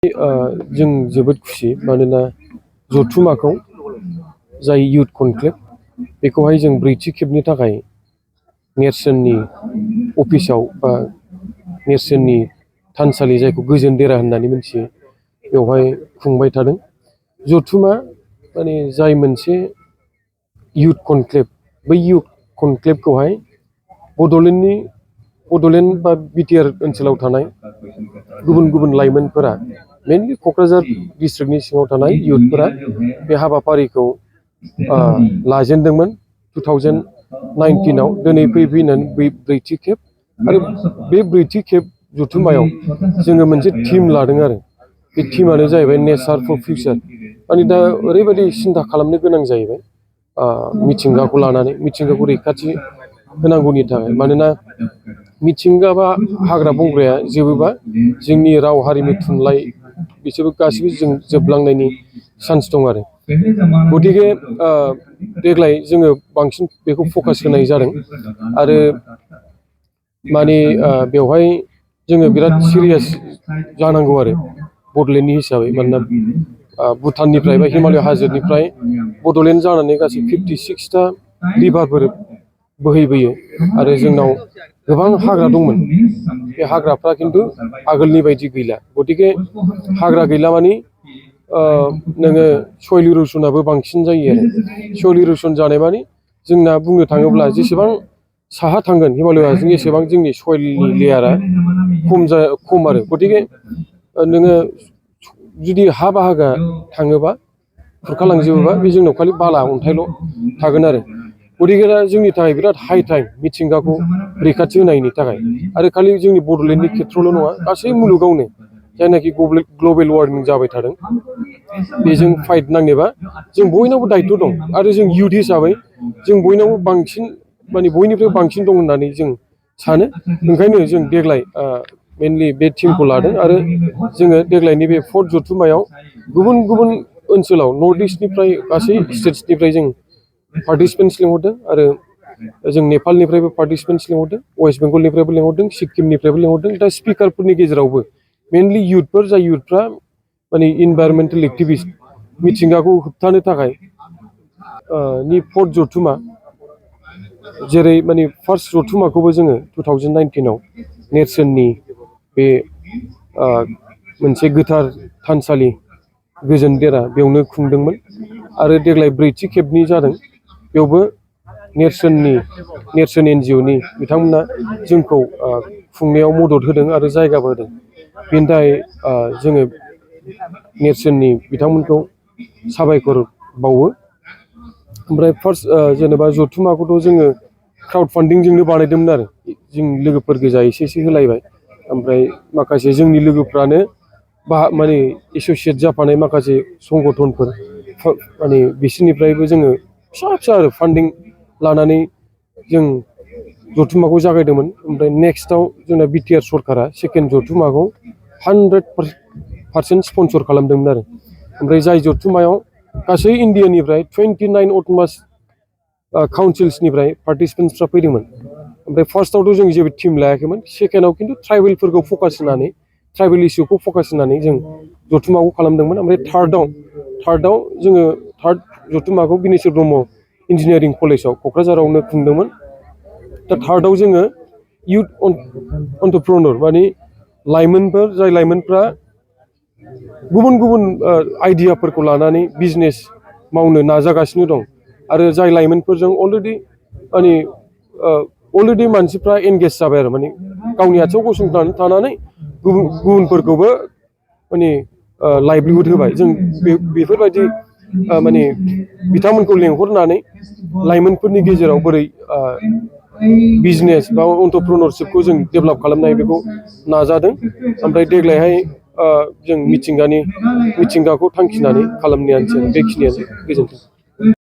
जों जोबोद खुसि मानोना जथुमाखौ जाय युथ कनक्लेव बेखौहाय जों ब्रैथि खेबनि थाखाय नेर्सोननि अफिसाव बा नेर्सोननि थानसालि जायखौ गोजोन देरा होननानै मिथियो बेवहाय खुंबाय थादों। जथुमा माने जाय मोनसे युथ कनक्लेव बै युथ कनक्लेवखौहाय बड'लेण्ड बा बिटिआर ओनसोलाव थानाय गुबुन गुबुन लाइमोनफोरा मेनलि क'क्राझार डिस्ट्रिक्टनि सिङाव थानाय युथफोरा बे हाबाफारिखौ लाजेनदोंमोन 2019आव। दिनै फैनानै ब्रैथि खेब आरो बे ब्रैथि खेब जथुमायाव जोङो मोनसे थीम लादों आरो बे थीमानो जाहैबाय नेचार फर फिउचार। माने दा ओरैबायदि सिन्था खालामनो गोनां जाहैबाय मिथिंगाखौ लानानै, मिथिंगाखौ रैखाथि होनांगौनि थाखाय। मानोना मिथिंगा बा हाग्रा बंग्राया जोबोबा जोंनि राव हारिमु थुनलाइ बिसोरबो गासिबो जों जोबलांनायनि चान्स दं आरो। गतिके देग्लाय जोङो बांसिन बेखौ फकास होनाय जादों आरो माने बेवहाय जोङो बिराद सिरियास जानांगौ आरो बड'लेण्डनि हिसाबै। मानोना भुटाननिफ्राय बा हिमालय हाजोनिफ्राय बड'लेण्ड जानानै गासै 56टा रिभारफोर बोहैबोयो आरो जोंनाव गोबां हाग्रा दंमोन। बे हाग्राफ्रा खिन्थु आगोलनि बायदि गैला। गतिके हाग्रा गैला माने नोङो सयल इर'सनाबो बांसिन जायो आरो सयल इर'सन जानाय माने जोंना बुंनो थाङोब्ला जेसेबां साहा थांगोन हिमालय हाजों एसेबां जोंनि सयलनि लेयारा खम आरो। गतिके नोङो जुदि हा बाहागोआ थाङोबा खुरखालांजोबोबा बे जोंनाव खालि बाला अन्थाइल' थागोन आरो। गतिके दा जोंनि थाखाय बिराद हाइ टाइम मिथिंगाखौ रैखाथि होनायनि थाखाय। आरो खालि जोंनि बड'लेण्डनि खेथ्र'ल' नङा, गासै मुलुगावनो जायनाखि ग्लबेल वार्मिं जाबाय थादों बेजों फाइट नांनोबा जों बयनावबो दायथ' दं। आरो जों युथ हिसाबै जों बयनावबो बांसिन माने बयनिफ्राय बांसिन दं होननानै जों सानो। ओंखायनो जों देग्लाय मेनलि बे टीमखौ लादों आरो जोङो देग्लायनि बे 4th जथुमायाव गुबुन गुबुन ओनसोलाव नर्थ इस्टनिफ्राय गासै स्टेट्सनिफ्राय जों पार्टिसिपेन्टस लिंहरदों आरो जों नेपालनिफ्रायबो पार्टिसिपेन्टस लिंहरदों, वेस्ट बेंगलनिफ्रायबो लिंहरदों, सिक्किमनिफ्रायबो लिंहरदों। दा स्पिकारफोरनि गेजेरावबो मेनलि युथफोर, जाय युथफ्रा माने इनभाइरमेन्टेल एक्टिभिस्ट मिथिंगाखौ होबथानो थाखाय नि 4th जथुमा। जेरै माने फार्स्ट जथुमाखौबो जोङो 2019आव नेर्सोननि बे मोनसे गोथार थानसालि गोजोन देरा बेयावनो खुंदोंमोन आरो देग्लाय ब्रैथि खेबनि जादों। बेयावबो नेर्सोन NGOनि बिथांमोना जोंखौ खुंनायाव मदद होदों आरो जायगाबो होदों। बेनि थाखाय जोङो नेर्सोननि बिथांमोनखौ साबायखर बावो। ओमफ्राय फार्स्ट जेनेबा जथुमाखौथ' जोङो क्राउड फान्डिंजोंनो बानायदोंमोन आरो जों लोगोफोर गोजा एसे एसे होलायबाय। ओमफ्राय माखासे जोंनि लोगोफ्रानो माने एस'सियेट जाफानाय माखासे संगठनफोर माने बिसोरनिफ्रायबो जोङो फिसा फिसा आरो फान्डिं लानानै जों जथुमाखौ जागायदोंमोन। ओमफ्राय नेक्स्टआव जोंना बिटिआर सरकारा सेकेन्ड जथुमाखौ 100% स्पन्सर खालामदोंमोन आरो। ओमफ्राय जाय जथुमायाव गासै इण्डियानिफ्राय 29 अट'नमास काउन्सिल्सनिफ्राय पार्टिसिपेन्टसफ्रा फैदोंमोन। ओमफ्राय फार्स्टआवथ' जों जेबो टिम लायाखैमोन। सेकेन्डआव खिन्थु ट्राइबेलफोरखौ फकास होनानै, ट्राइबेल इस्युखौ फकास होनानै जों जथुमाखौ खालामदोंमोन। ओमफ्राय थार्डआव जोङो थार्ड जथुमाखौ बिनेश्वर ब्रह्म इन्जिनियारिं कलेजाव क'क्राझारावनो खुंदोंमोन। दा थार्डआव जोङो युथ एन्टारप्रेन्योर माने लाइमोनफोर, जाय लाइमोनफ्रा गुबुन गुबुन आइडियाफोरखौ लानानै बिजनेस मावनो नाजागासिनो दं आरो जाय लाइमोनफोरजों अलरेडि मानसिफ्रा एंगेज जाबाय आरो माने गावनि आथिङाव गसंथानानै थानानै गुबुनफोरखौबो माने लाइभलिहुड होबाय। जों बेफोरबायदि माने बिथांमोनखौ लेंहरनानै लाइमोनफोरनि गेजेराव बोरै बिजनेस बा एन्टारप्रेन्योरशिपखौ जों डेभेलप खालामनो हायो बेखौ नाजादों। ओमफ्राय देग्लायहाय जों मिथिंगाखौ थांखिनानै खालामनायानोसै। बेखिनियानो। गोजोन्थों।